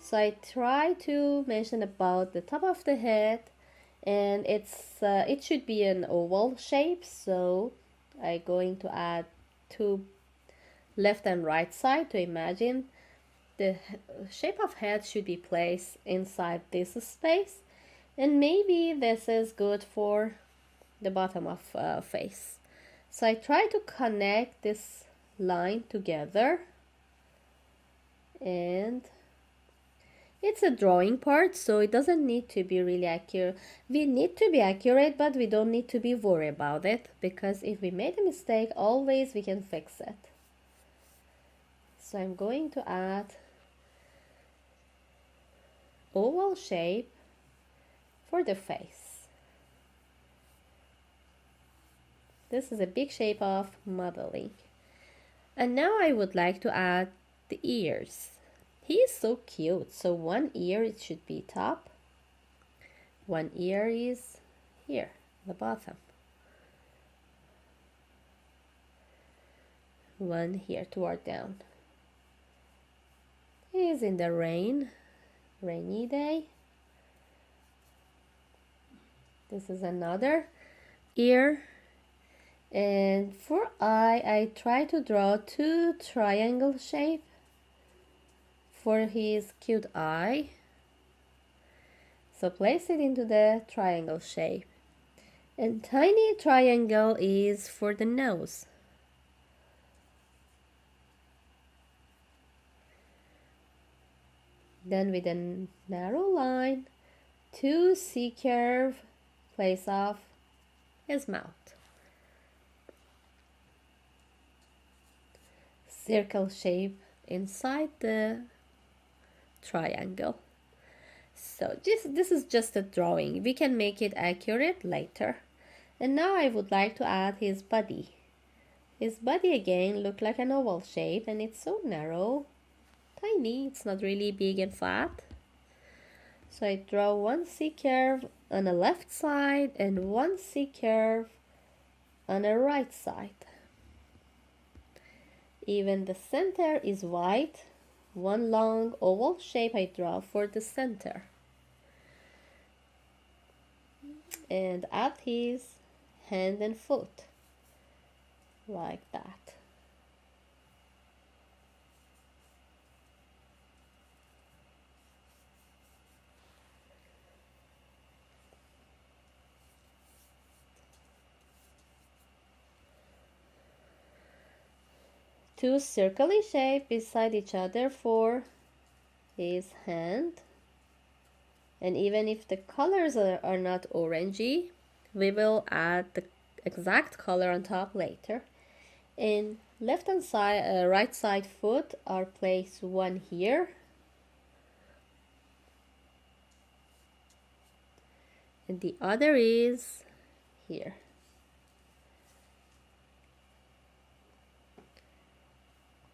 So I try to mention about the top of the head, and it should be an oval shape. So I'm going to add two left and right side to imagine the shape of head should be placed inside this space, and maybe this is good for the bottom of face. So I try to connect this line together, and it's a drawing part, so it doesn't need to be really accurate. We need to be accurate, but we don't need to be worried about it, because if we made a mistake, always we can fix it. So I'm going to add oval shape for the face. This is a big shape of modeling. And now I would like to add the ears. He is so cute. So one ear, it should be top. One ear is here, the bottom. One here toward down. He is in the rainy day. This is another ear. And for eye, I try to draw two triangle shape for his cute eye. So place it into the triangle shape. And tiny triangle is for the nose. Then with a narrow line, two C-curve, place off his mouth. Circle shape inside the triangle. So this is just a drawing. We can make it accurate later. And now I would like to add his body. His body again look like an oval shape, and it's so narrow, tiny. It's not really big and fat. So I draw one C-curve on the left side and one C-curve on the right side. Even the center is white. One long oval shape I draw for the center. And add his hand and foot, like that. Two circular shapes beside each other for his hand. And even if the colors are not orangey, we will add the exact color on top later. And left hand side, right side foot are placed one here. And the other is here.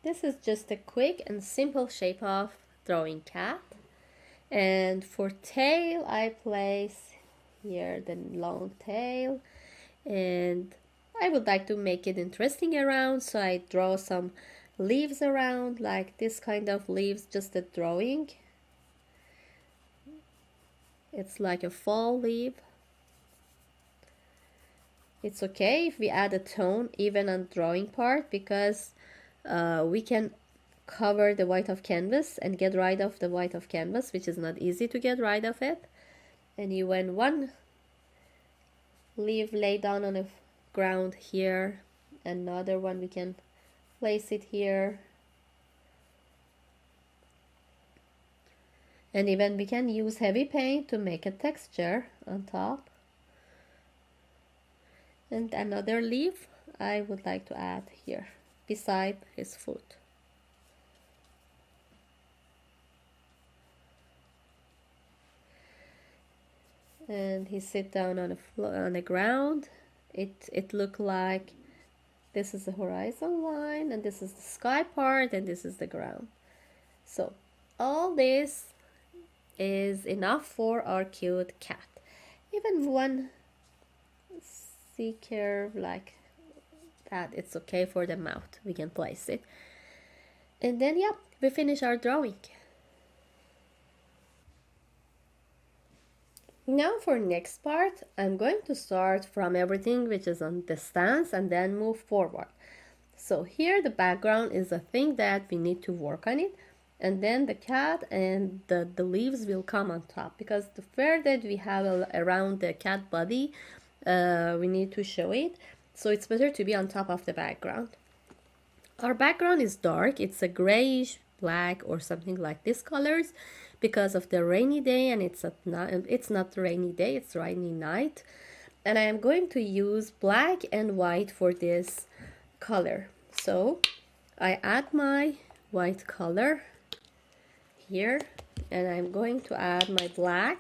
This is just a quick and simple shape of drawing cat. And for tail, I place here the long tail. And I would like to make it interesting around, so I draw some leaves around, like this kind of leaves, just a drawing. It's like a fall leaf. It's okay if we add a tone even on drawing part, because we can cover the white of canvas and get rid of the white of canvas, which is not easy to get rid of it. And when one leaf lay down on the ground here, another one we can place it here, and even we can use heavy paint to make a texture on top. And another leaf I would like to add here beside his foot. And he sit down on the ground. It look like this is the horizon line, and this is the sky part, and this is the ground. So all this is enough for our cute cat. Even one C-curve like that, it's okay for the mouth. We can place it. And then, yeah, we finish our drawing. Now for next part, I'm going to start from everything which is on the stance and then move forward. So here the background is a thing that we need to work on it, and then the cat and the leaves will come on top, because the fur that we have around the cat body, we need to show it, so it's better to be on top of the background. Our background is dark, it's a grayish black or something like this colors because of the rainy day, and it's not rainy day, it's rainy night. And I am going to use black and white for this color. So I add my white color here, and I'm going to add my black.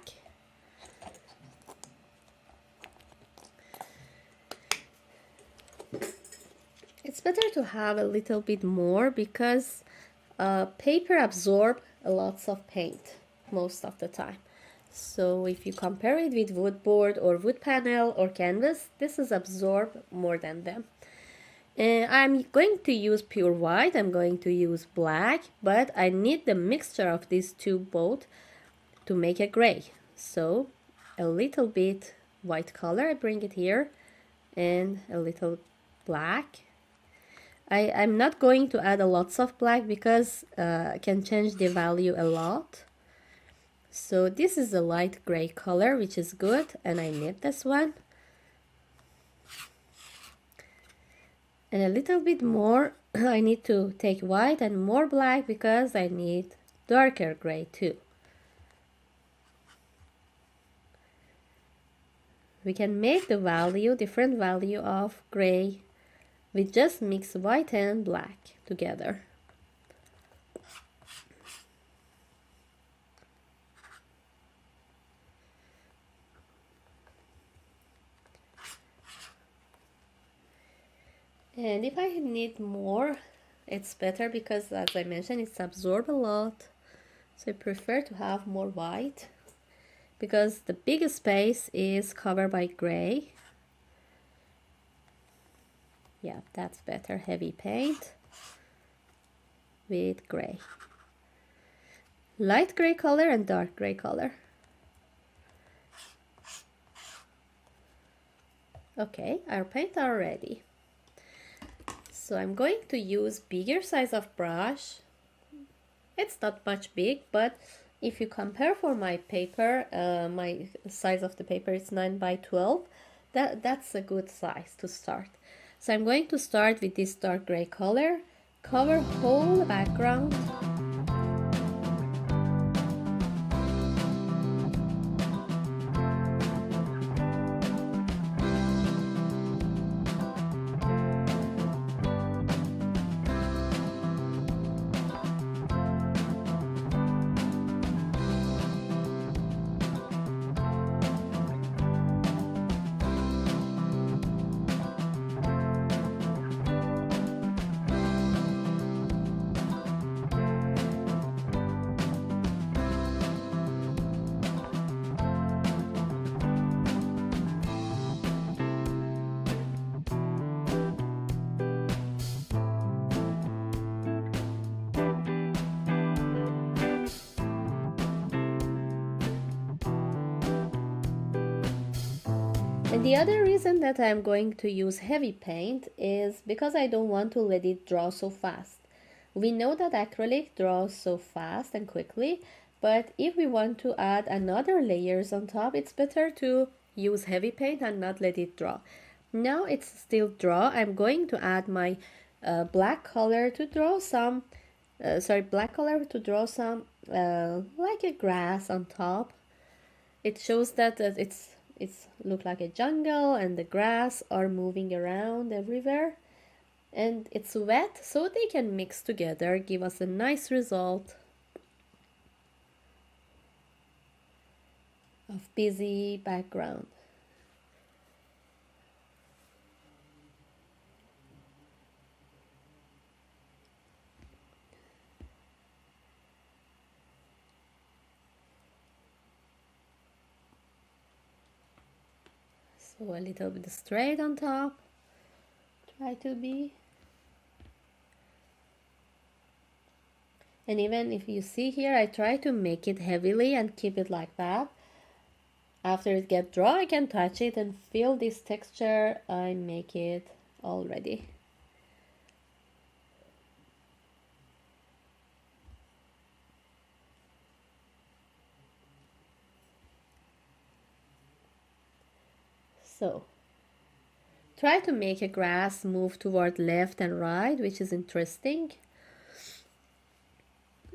It's better to have a little bit more because paper absorb a lots of paint most of the time. So if you compare it with wood board or wood panel or canvas, this is absorb more than them. I'm going to use pure white, I'm going to use black, but I need the mixture of these two both to make a gray. So a little bit white color, I bring it here, and a little black. I'm not going to add a lots of black because I can change the value a lot. So this is a light gray color, which is good, and I need this one. And a little bit more, I need to take white and more black because I need darker gray too. We can make the value, different value of gray. We just mix white and black together. And if I need more, it's better because, as I mentioned, it's absorb a lot. So I prefer to have more white because the big space is covered by gray. Yeah, that's better. Heavy paint with gray. Light gray color and dark gray color. Okay, our paint are ready. So I'm going to use bigger size of brush. It's not much big, but if you compare for my paper, my size of the paper is 9 by 12. That's a good size to start. So I'm going to start with this dark gray color, cover whole background. And the other reason that I'm going to use heavy paint is because I don't want to let it draw so fast. We know that acrylic draws so fast and quickly, but if we want to add another layers on top, it's better to use heavy paint and not let it draw. Now it's still draw. I'm going to add my black color to draw some, black color to draw some like a grass on top. It shows that it's look like a jungle and the grass are moving around everywhere, and it's wet, so they can mix together, give us a nice result of busy background. So a little bit straight on top, try to be. And even if you see here, I try to make it heavily and keep it like that. After it gets dry, I can touch it and feel this texture I make it already. So try to make a grass move toward left and right, which is interesting.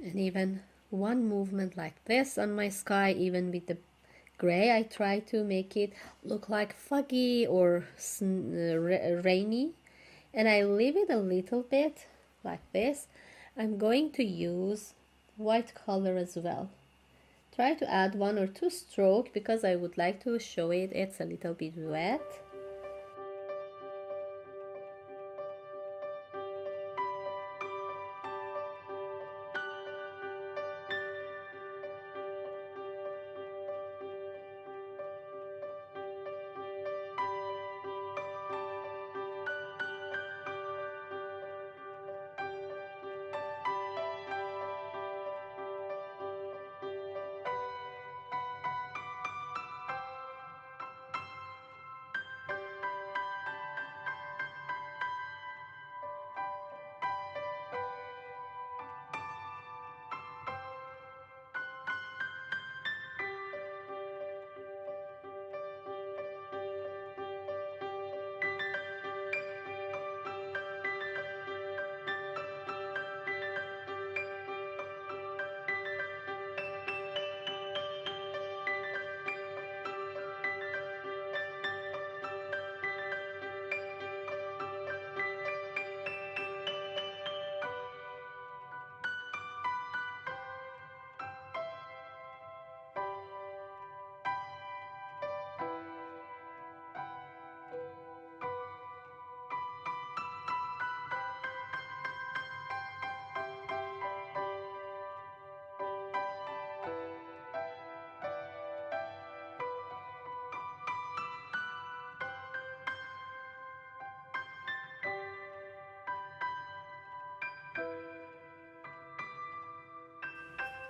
And even one movement like this on my sky, even with the gray, I try to make it look like foggy or rainy. And I leave it a little bit like this. I'm going to use white color as well. Try to add 1 or 2 strokes because I would like to show it it's a little bit wet.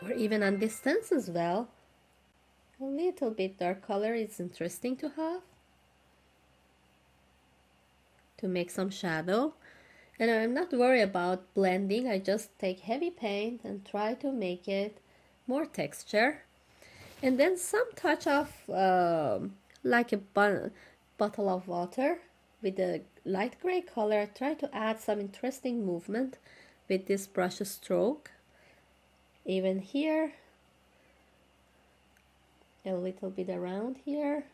Or even on distance as well. A little bit dark color is interesting to have to make some shadow. And I'm not worried about blending. I just take heavy paint and try to make it more texture. And then some touch of like a bottle of water with a light gray color. Try to add some interesting movement with this brush stroke. Even here, a little bit around here.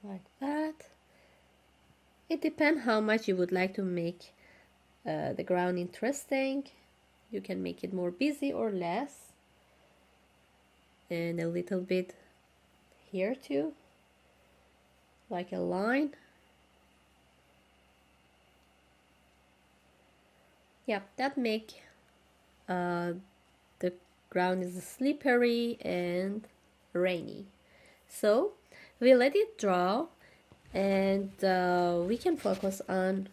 Like that. It depends how much you would like to make the ground interesting. You can make it more busy or less. And a little bit here too, like a line. Yep, that make the ground is slippery and rainy. So we let it draw, and we can focus on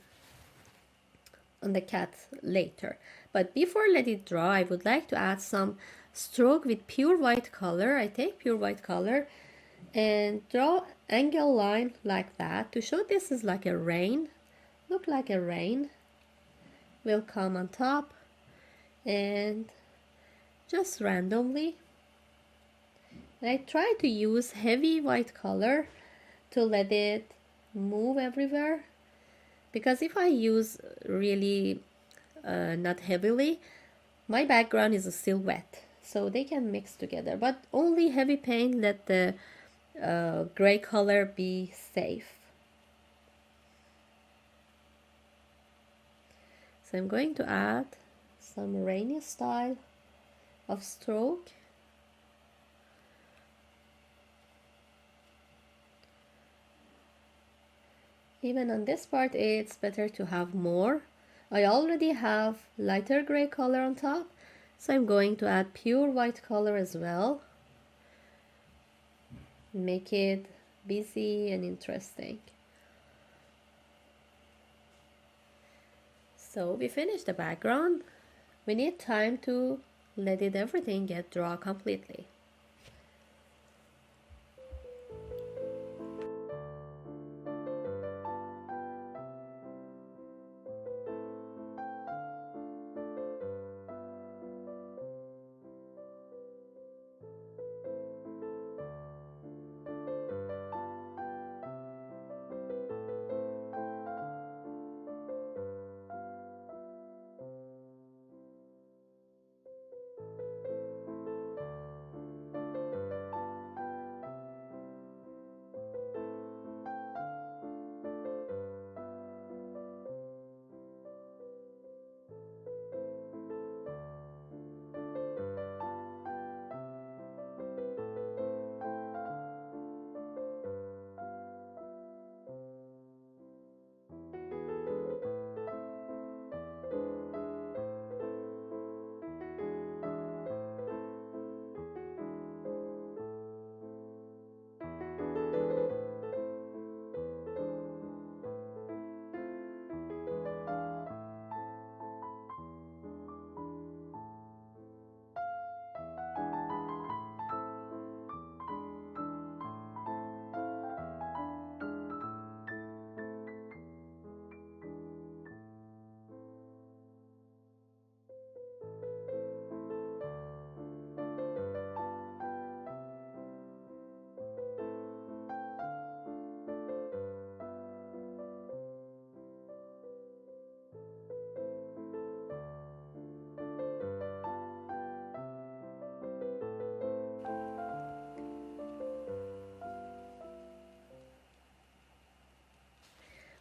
the cat later. But before let it dry, I would like to add some stroke with pure white color. I take pure white color and draw angle line like that to show this is like a rain. Look like a rain will come on top, and just randomly. And I try to use heavy white color to let it move everywhere, because if I use really not heavily, my background is still wet, so they can mix together, but only heavy paint, let the gray color be safe. So I'm going to add some rainy style of stroke. Even on this part, it's better to have more. I already have lighter gray color on top, so I'm going to add pure white color as well. Make it busy and interesting. So we finished the background. We need time to let it everything get dry completely.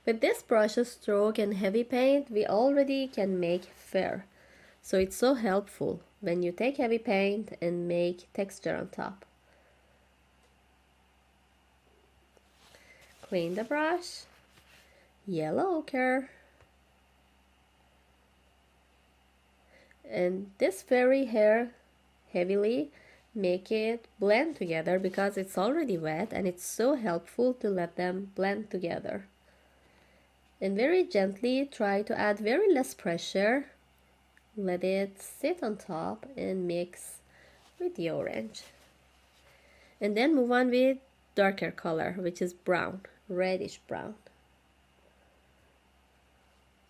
With this brush stroke and heavy paint, we already can make fur. So it's so helpful when you take heavy paint and make texture on top. Clean the brush. Yellow ochre. And this furry hair heavily make it blend together because it's already wet, and it's so helpful to let them blend together. And very gently try to add very less pressure. Let it sit on top and mix with the orange. And then move on with darker color, which is brown, reddish brown.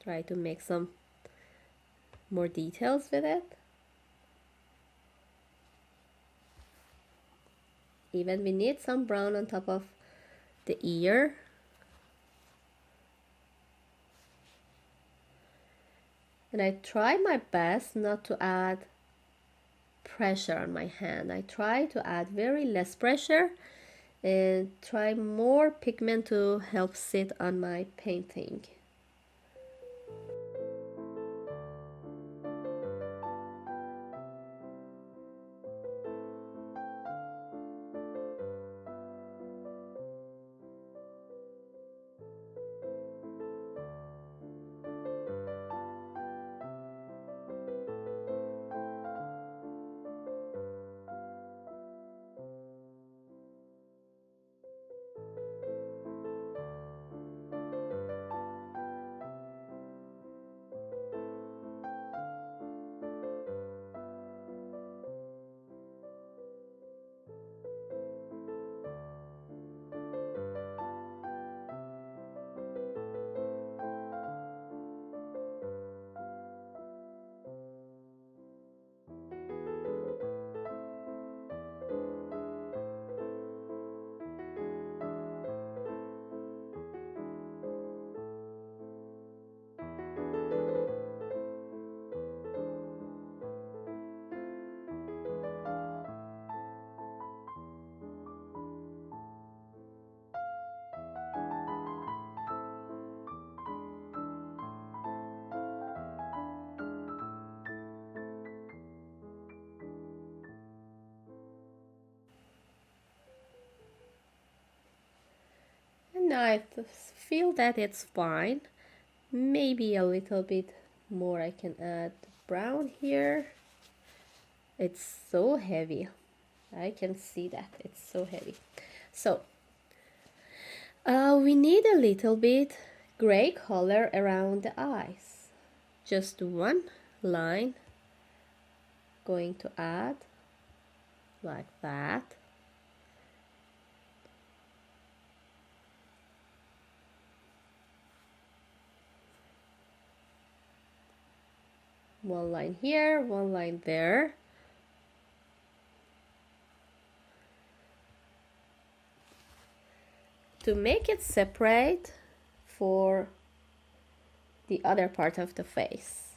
Try to make some more details with it. Even we need some brown on top of the ear. And I try my best not to add pressure on my hand. I try to add very less pressure and try more pigment to help sit on my painting. Now I feel that it's fine. Maybe a little bit more I can add brown here. It's so heavy. I can see that it's so heavy. So we need a little bit gray color around the eyes. Just one line going to add like that. One line here, one line there. To make it separate for the other part of the face.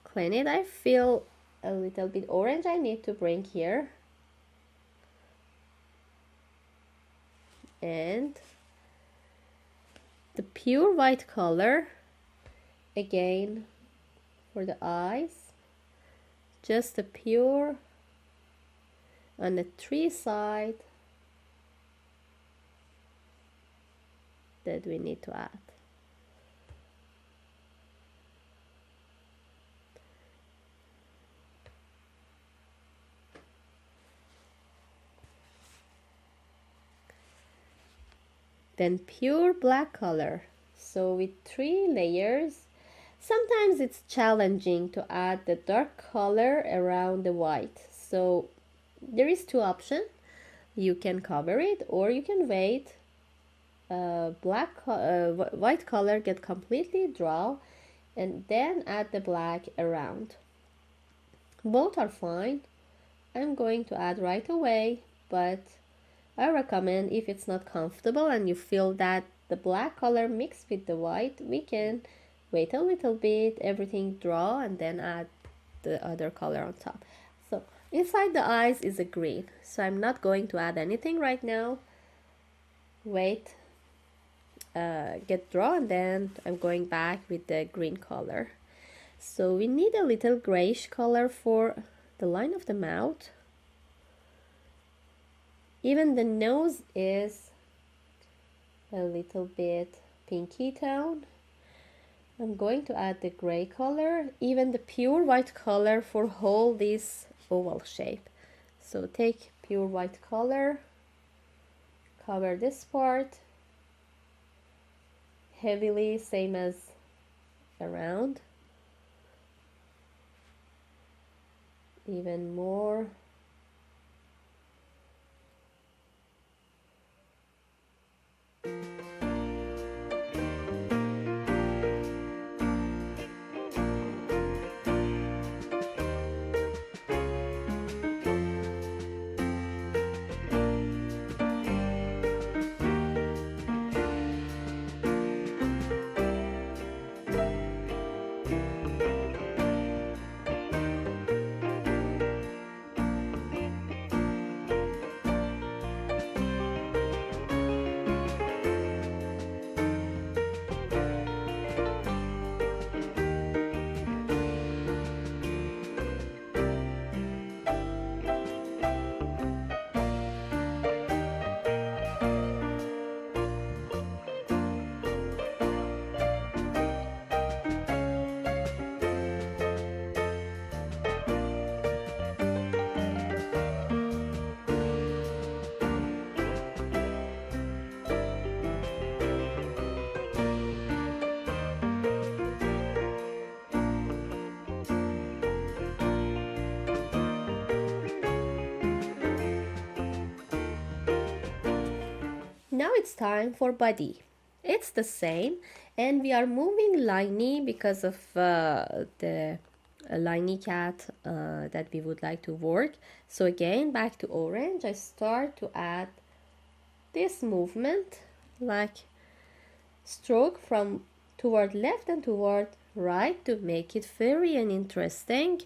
Clean it. I feel a little bit orange I need to bring here. And the pure white color again for the eyes. Just the pure on the three sides that we need to add. Then pure black color. So with 3 layers, sometimes it's challenging to add the dark color around the white. So there is 2 options. You can cover it or you can wait. White color get completely dry and then add the black around. Both are fine. I'm going to add right away, but I recommend if it's not comfortable and you feel that the black color mixed with the white, we can wait a little bit, everything dry, and then add the other color on top. So inside the eyes is a green, so I'm not going to add anything right now. Wait, get dry, and then I'm going back with the green color. So we need a little grayish color for the line of the mouth. Even the nose is a little bit pinky tone. I'm going to add the gray color, even the pure white color for whole this oval shape. So take pure white color, cover this part heavily, same as around, even more. Now it's time for body. It's the same, and we are moving liney because of the liney cat that we would like to work. So again, back to orange, I start to add this movement, like stroke from toward left and toward right to make it very and interesting.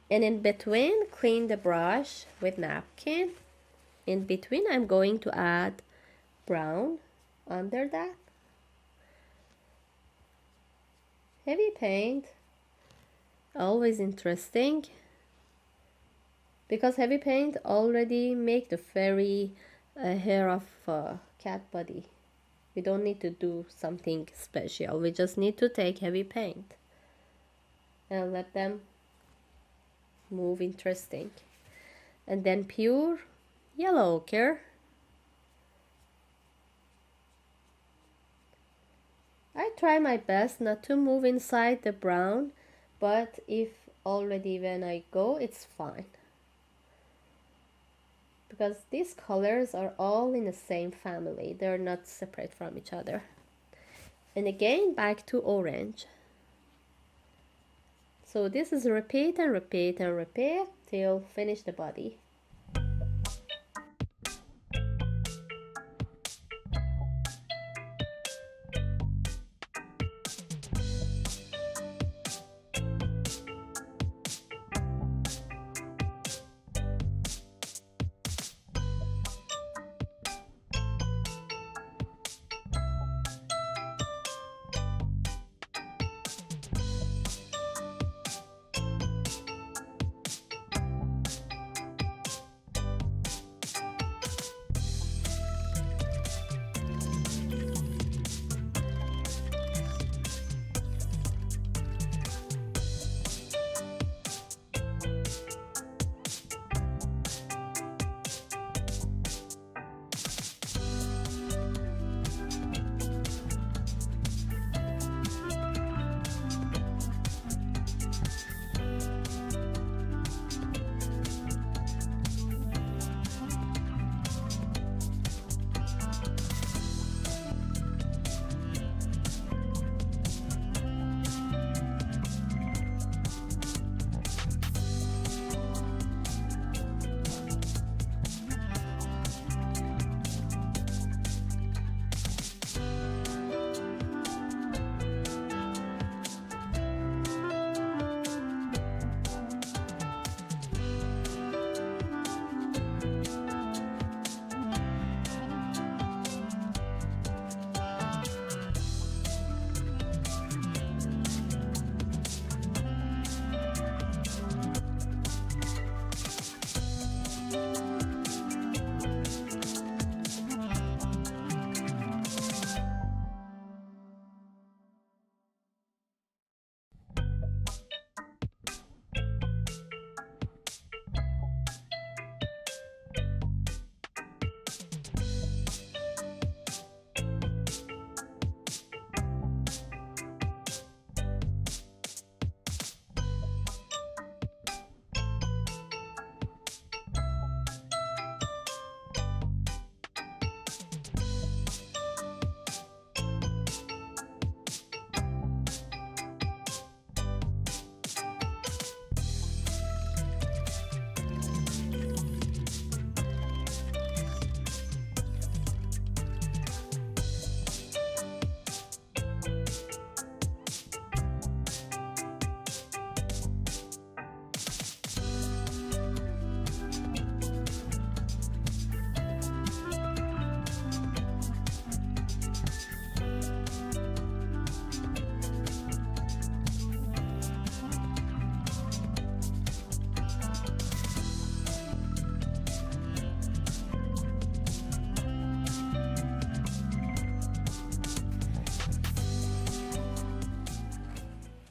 And in between, clean the brush with napkin. In between, I'm going to add brown under that. Heavy paint, always interesting, because heavy paint already make the fairy hair of cat body. We don't need to do something special. We just need to take heavy paint and let them move interesting. And then pure yellow ochre. I try my best not to move inside the brown, but if already when I go, it's fine, because these colors are all in the same family, they're not separate from each other. And again, back to orange. So this is repeat and repeat and repeat till finish the body.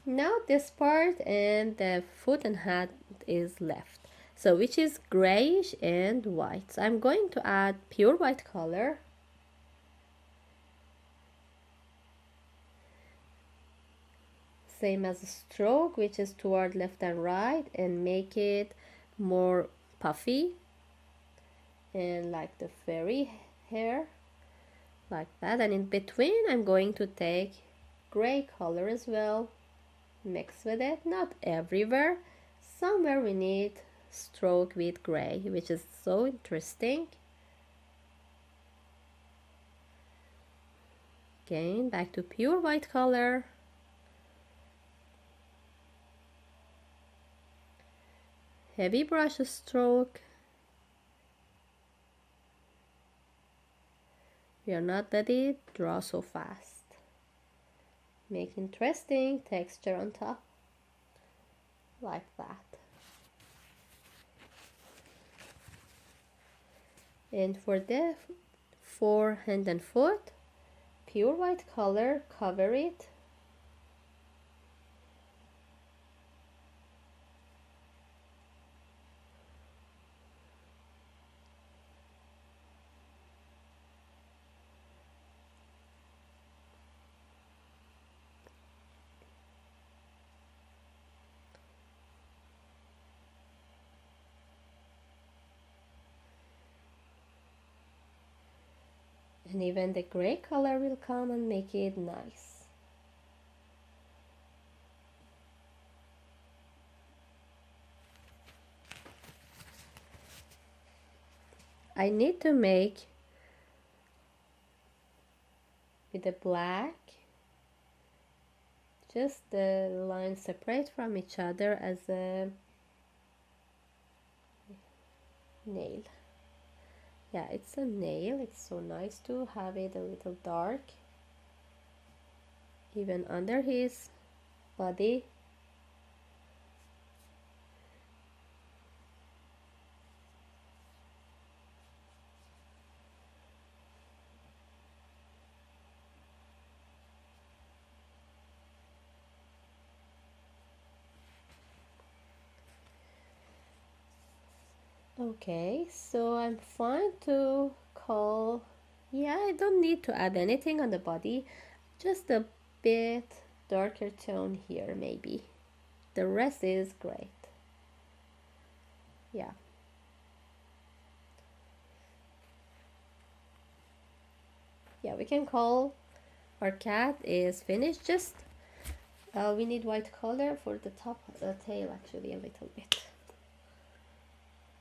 Now this part and the foot and hand is left. So which is grayish and white. So I'm going to add pure white color. Same as a stroke, which is toward left and right, and make it more puffy and like the fairy hair, like that. And in between I'm going to take gray color as well, mix with it, not everywhere, somewhere we need stroke with gray, which is so interesting. Again, back to pure white color. Heavy brush stroke. We are not let it draw so fast. Make interesting texture on top, like that. And for the hand and foot, pure white color, cover it. And even the gray color will come and make it nice. I need to make with the black just the lines separate from each other as a nail. Yeah, it's a nail. It's so nice to have it a little dark even under his body. Okay, so I'm fine to call. Yeah, I don't need to add anything on the body, just a bit darker tone here maybe. The rest is great. Yeah. Yeah, we can call our cat is finished. Just we need white color for the top tail actually a little bit.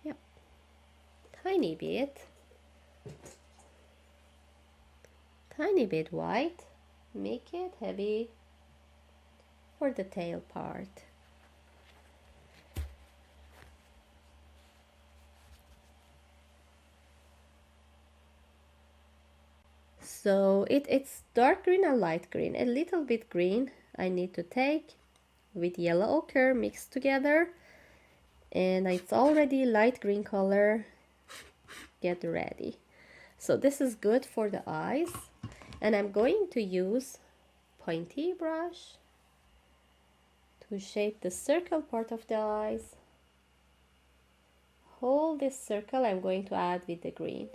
Yeah, tiny bit. Tiny bit white. Make it heavy for the tail part. So it's dark green and light green. A little bit green I need to take with yellow ochre mixed together, and it's already light green color. Get ready. So this is good for the eyes, and I'm going to use pointy brush to shape the circle part of the eyes. Whole this circle I'm going to add with the green.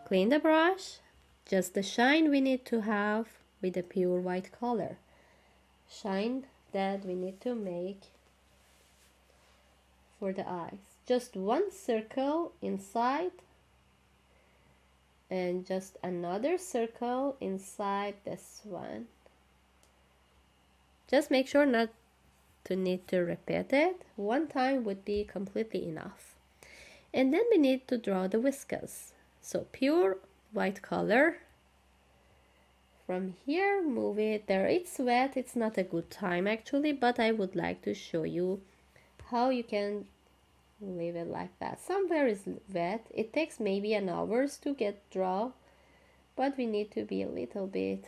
Clean the brush, just the shine we need to have with the pure white color. Shine that we need to make for the eyes. Just one circle inside and just another circle inside this one. Just make sure not to need to repeat it. One time would be completely enough. And then we need to draw the whiskers. So pure white color. From here, move it there. It's wet. It's not a good time actually, but I would like to show you how you can leave it like that. Somewhere is wet. It takes maybe an hours to get draw, but we need to be a little bit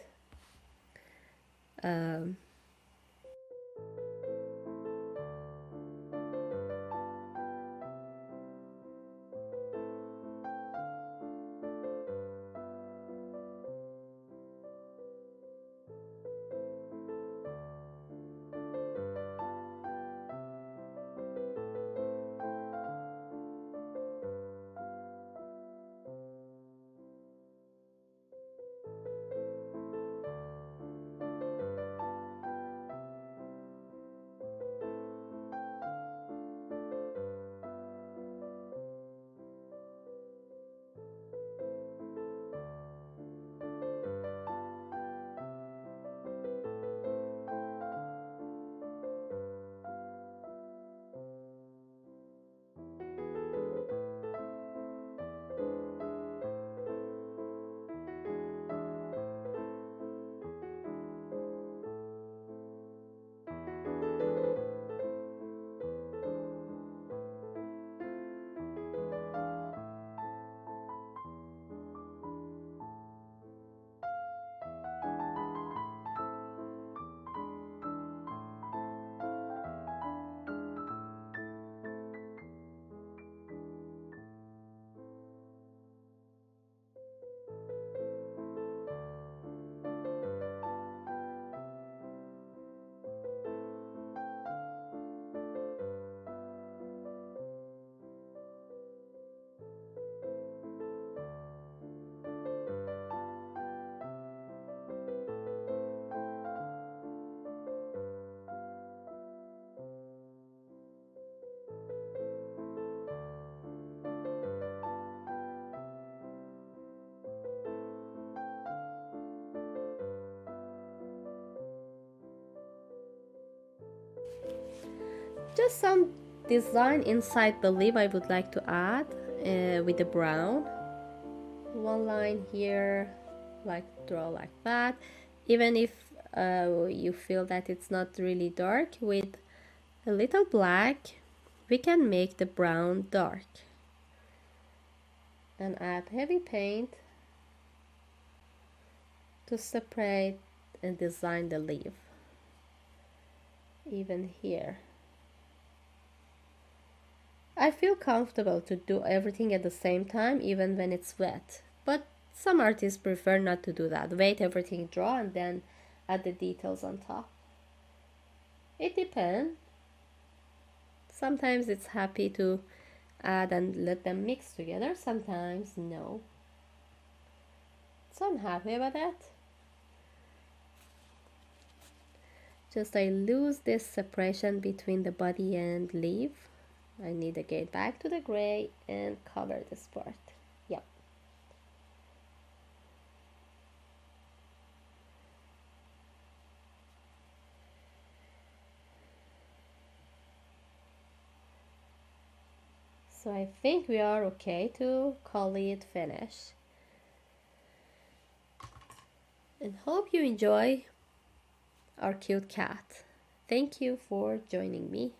just some design inside the leaf I would like to add with the brown. One line here, like draw like that. Even if you feel that it's not really dark, with a little black we can make the brown dark and add heavy paint to separate and design the leaf. Even here I feel comfortable to do everything at the same time, even when it's wet. But some artists prefer not to do that. Wait everything dry and then add the details on top. It depends. Sometimes it's happy to add and let them mix together. Sometimes no. So I'm happy about that. Just I lose this separation between the body and leaf. I need to get back to the gray and cover this part. Yep. So I think we are okay to call it finish. And hope you enjoy our cute cat. Thank you for joining me.